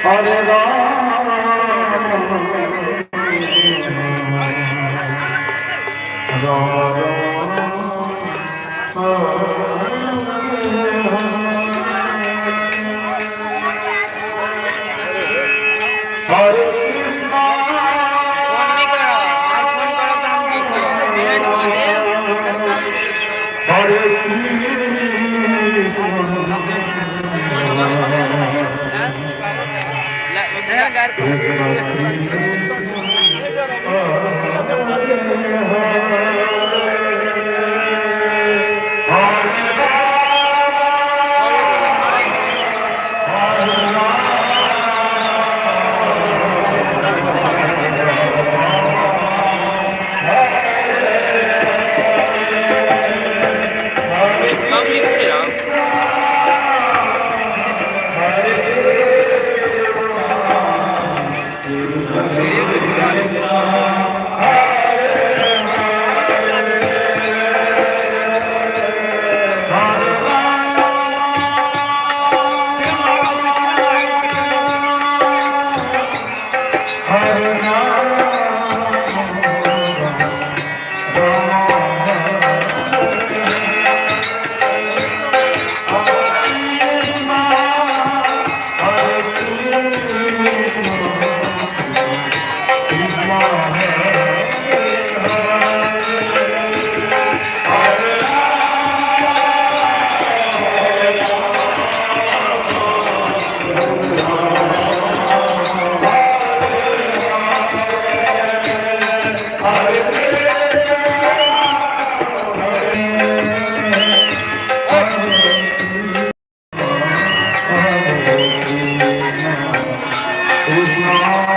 Hare Ram, Hare Krishna, Hare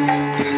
Hare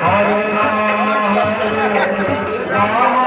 Hare Rama, Rama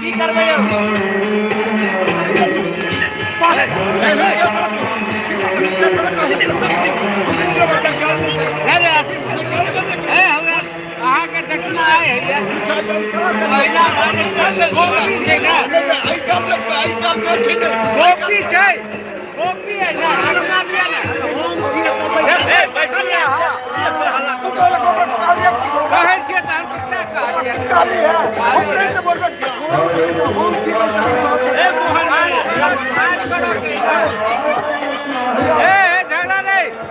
की करबै अहाँके देखना गोपी छै गोपी है ना अपना लिया ना कहै छियै तऽ हम कितना कहलियै झगड़ा नहीं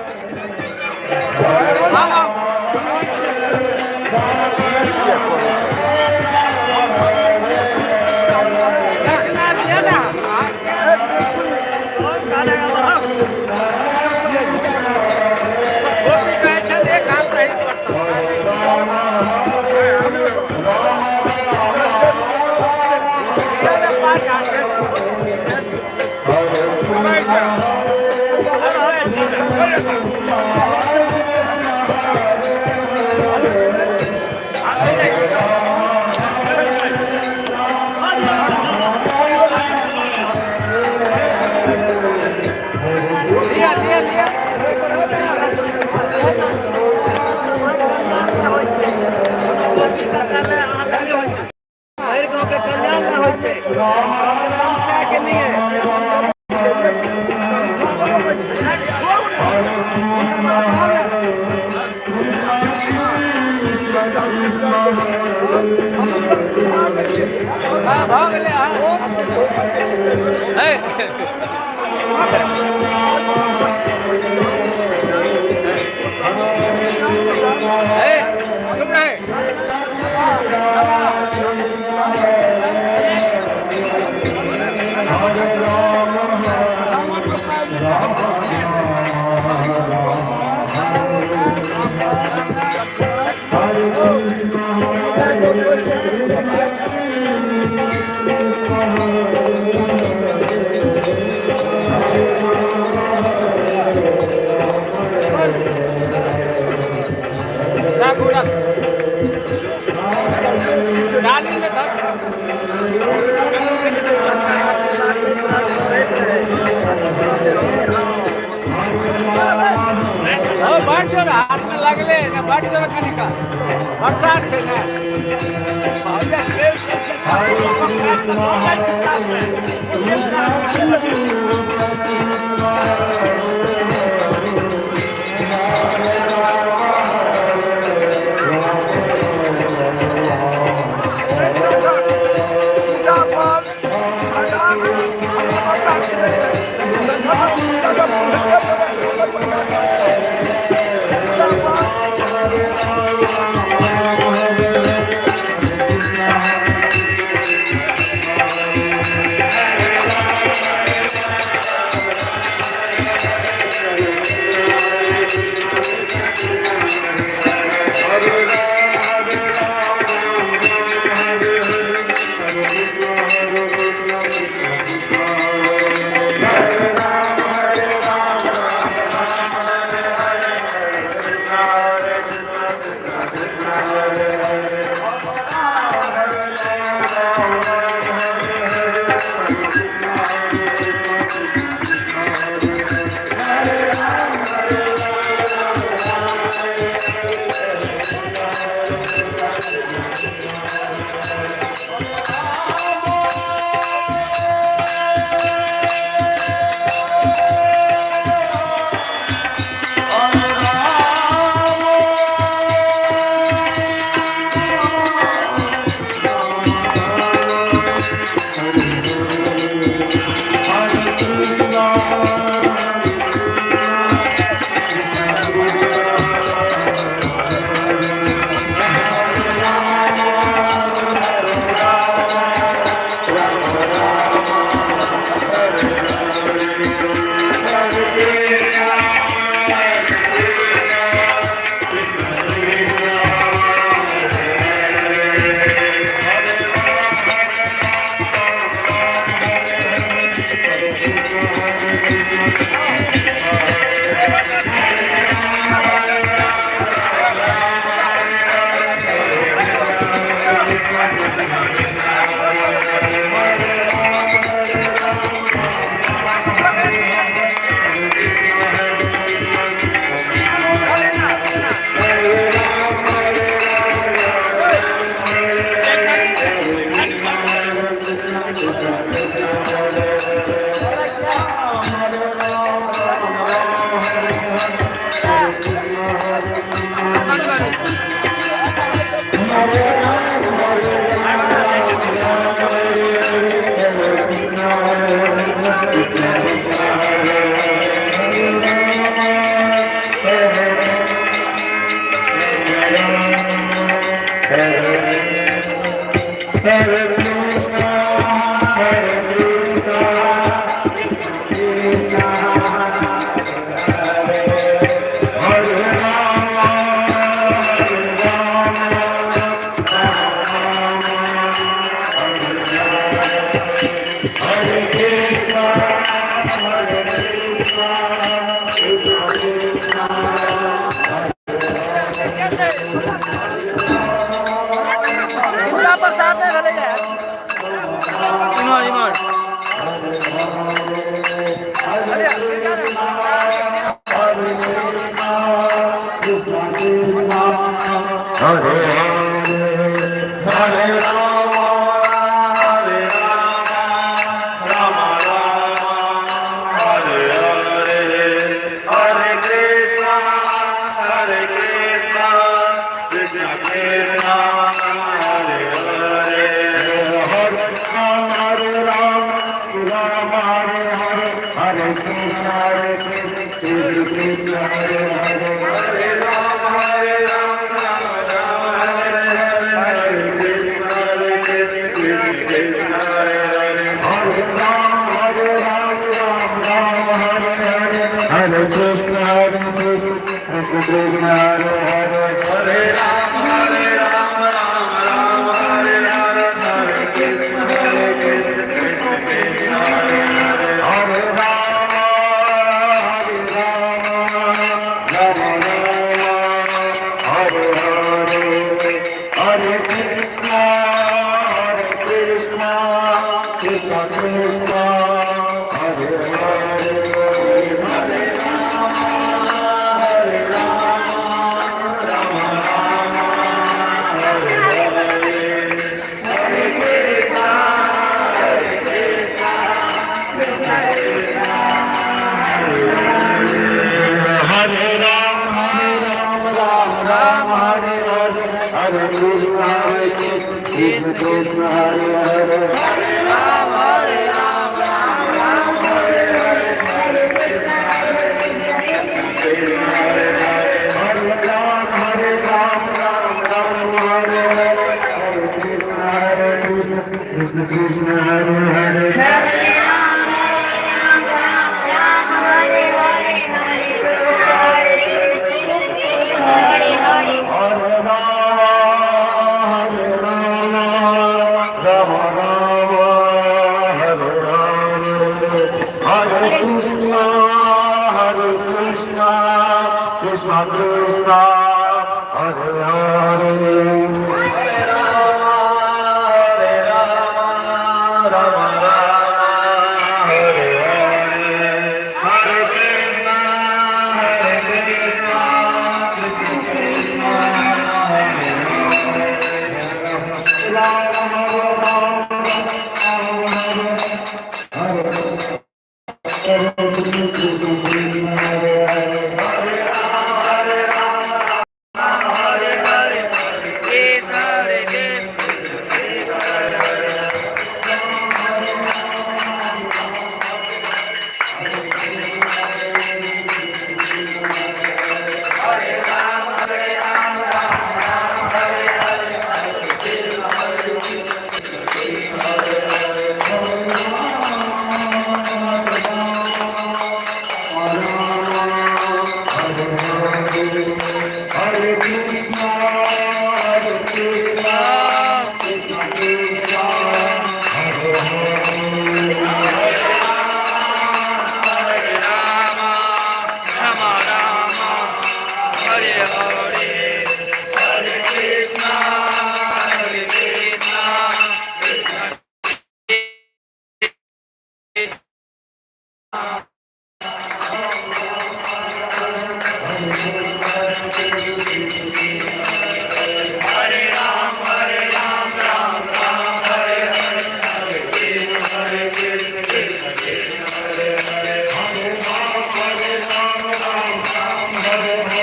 हाथ में लगले ना बड़ जोर कनिका बरसात छै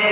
Hare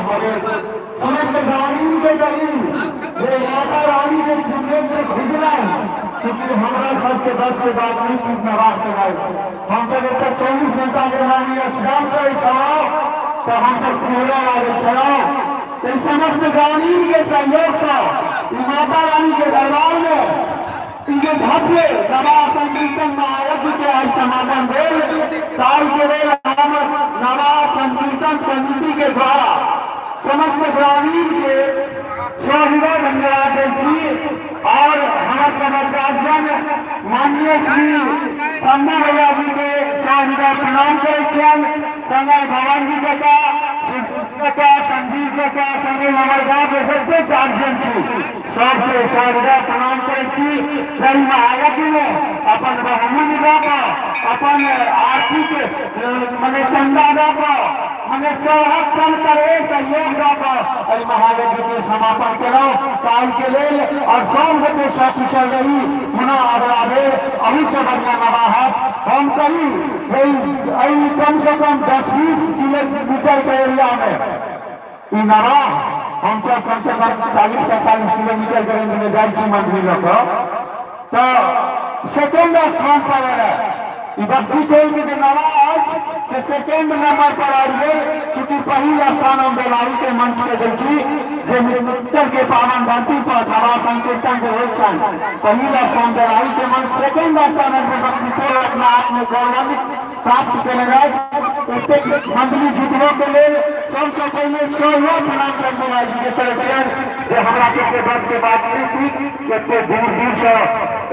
समस्त ग्रामीण के गरीब ये माता रानी के चुनने से खुजला क्योंकि हमारा सबके 10 के बाद नहीं टूटना रास्ते भाई हम सब एक 24 घंटा के मानी स्नान करे चलाओ तो हम सब पूरा वाले चलाओ तो समस्त ग्रामीण के सहयोग से माता रानी के दरबार में इनके भव्य नवा संकीर्तन महायज्ञ के आज समापन भेल काल के वेल नवा संकीर्तन समिति के द्वारा समस्त ग्रामीण के स्वाभिमान धन्यवाद जी और हमारे समाजन माननीय श्री संजय भैया जी के स्वाभिमान प्रणाम करे संजय भवन जी का संजीव का संजय हमारे गाँव के सबसे गार्जियन थी सबके स्वाभिमान प्रणाम करे महायज्ञ में अपन बहुमूल्य अपन आर्थिक मैंने चंदा मैंने संरक्षण करे सहयोग महायज्ञ के समापन करो काल के लेल और सब के साथ चल रही पुनः अगलावे अभी से बढ़िया नवाहत हम करी कम से कम 10-20 किलोमीटर के एरिया में नवा हम सब कम से कम 40-45 किलोमीटर के रेंज में जाए मंदिर तो सेकेंड स्थान पर है बक्सी टोल के नवाज से सेकेंड नंबर पर आ गए क्योंकि पहली स्थान हम बेलारी के मंच पे दी जो मित्र के पावन धरती पर नवा संकीर्तन के रोचन पहली स्थान बेलारी के मंच सेकेंड स्थान बक्सी टोल अपना आप में गौरवान्वित प्राप्त कर मंडली जीतने के लिए सबसे पहले 100 प्रणाम करने जी के तरफ जो हमारा के बस के बात नहीं थी इतने दूर से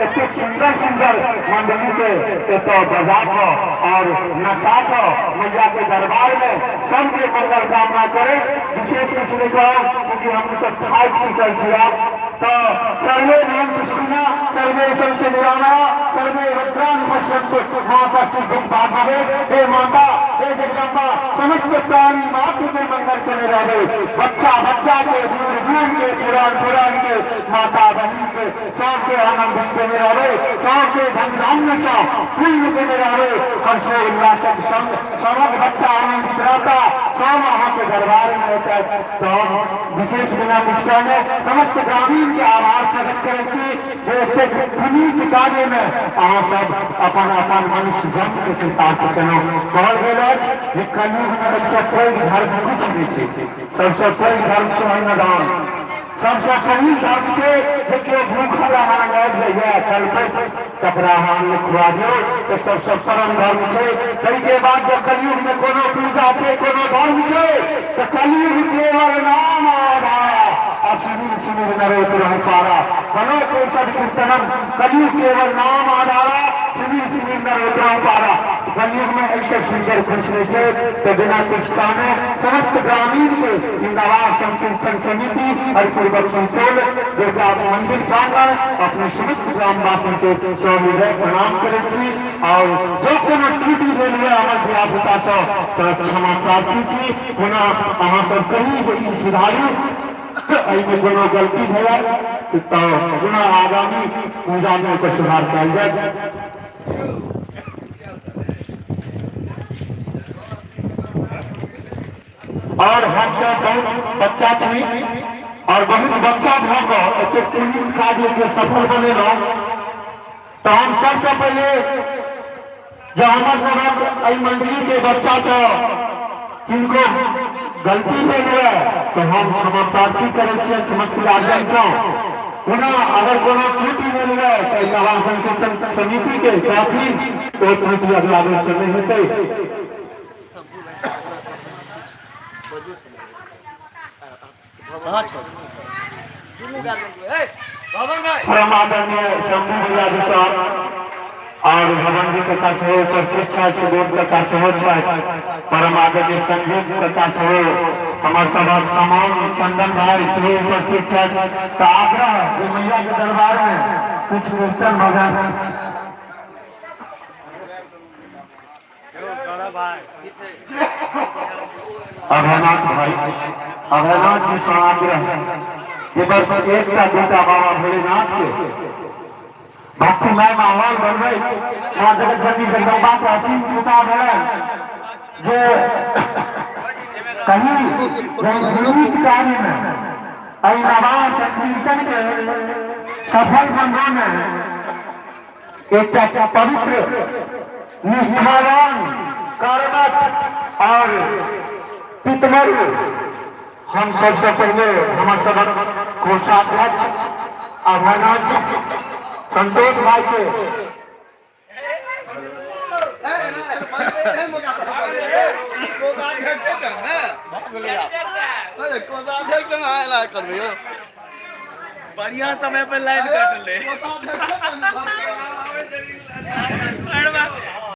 इतने सुंदर मंडली के तो बजा को और नचा को मैया के दरबार में सबके मंगल कामना करे विशेष कुछ नहीं कहो क्योंकि हम सब खाई चुकल छिया तो सर्वे नाम कृष्णा सर्वे संत निराना सर्वे रुद्रान पश्यंत महापश्चिम दुख भागवे हे माता हे जगदम्बा समस्त प्राणी मातृ के मंगल करे रहे बच्चा के दूर के पुराण के माता बहन के सबके आनंद देने रहे सबके धन धान्य से पुण्य देने रहे हर्षो उल्लास संग समस्त बच्चा आनंदित रहता सब वहाँ के दरबार में होता है तो विशेष बिना कुछ कहने समस्त ग्रामीण के आभार प्रकट करे पुनीत कार्य में अहाँ सब अपन मनुष्य जन्म के कृतार्थ करो कहल गेल कलयुग में सबसे पैघ धर्म कुछ नहीं है सबसे पैघ धर्म छै अन्नदान सबसे पैघ धर्म छै जे केओ भूख भला हाँ लग जाइए कल पे कपड़ा हाँ लिखवा दो तो सब परम धर्म छे कई के बाद जब कलयुग में कोनो पूजा छे कोनो धर्म छे तो कलयुग केवल नाम आधार असिर सुनिर नरोत्तम पारा बनो केशव कीर्तनम कलयुग केवल नाम आधारा सुनिर सुनिर नरोत्तम पारा कलयुग में ऐसे सुंदर खुशरे छे तो बिना कुछ कामे समस्त ग्रामीण के इंदवार संकीर्तन समिति हरिपूर्वक संतोल दुर्गा मंदिर प्रांगण अपने समस्त ग्रामवासी के सौहृदय प्रणाम करे छी और जो कोनो त्रुटि भेल है हमर धियापुता सब तो क्षमा प्रार्थी छी पुनः अहाँ सब कही जे ई सुधारू एहिमे कोनो गलती भेल तो पुनः आगामी पूजा में ओकर सुधार कयल जाय। और हम सब बहुत बच्चा छी और बहुत बच्चा भऽ कऽ एतेक पुनीत कार्य के सफल बनेलहुँ तो हम सबसे पहले जो हमर सबक एहि मंडली के बच्चा सब किनको गलती भेल हुए तो हम क्षमा प्रार्थी करै छियै समस्त गार्जियन सँ पुनः अगर कोनो त्रुटि भेल हुए तो नवा संकीर्तन समिति के कहथिन तो त्रुटि अगला बेर से नहीं हेतै। परम आदरणीय शंभू भैया जी सर और भवन जी कथा सेहो उपस्थित छथि सुबोध कथा सेहो छथि परम आदरणीय संजीव कथा सेहो हमर सबक समान चंदन भाई सेहो उपस्थित छथि तो आग्रह जे मैया के दरबार में कुछ कीर्तन भजन अभयनाथ जी से आग्रह ये बस एक का दूटा बाबा भोलेनाथ के भक्तिमय माहौल बन गई माँ जगत जननी जगदम्बा के असीम कृपा है जो कहीं जीवित कार्य में नवा संकीर्तन के सफल बनने में एक पवित्र निष्ठावान कर्मठ और पितमरु हम सबसे पहले हमारे सबक कोषाध्यक्ष अभयनाथ जी संतोष भाई के बढ़िया समय पे लाइन काट ले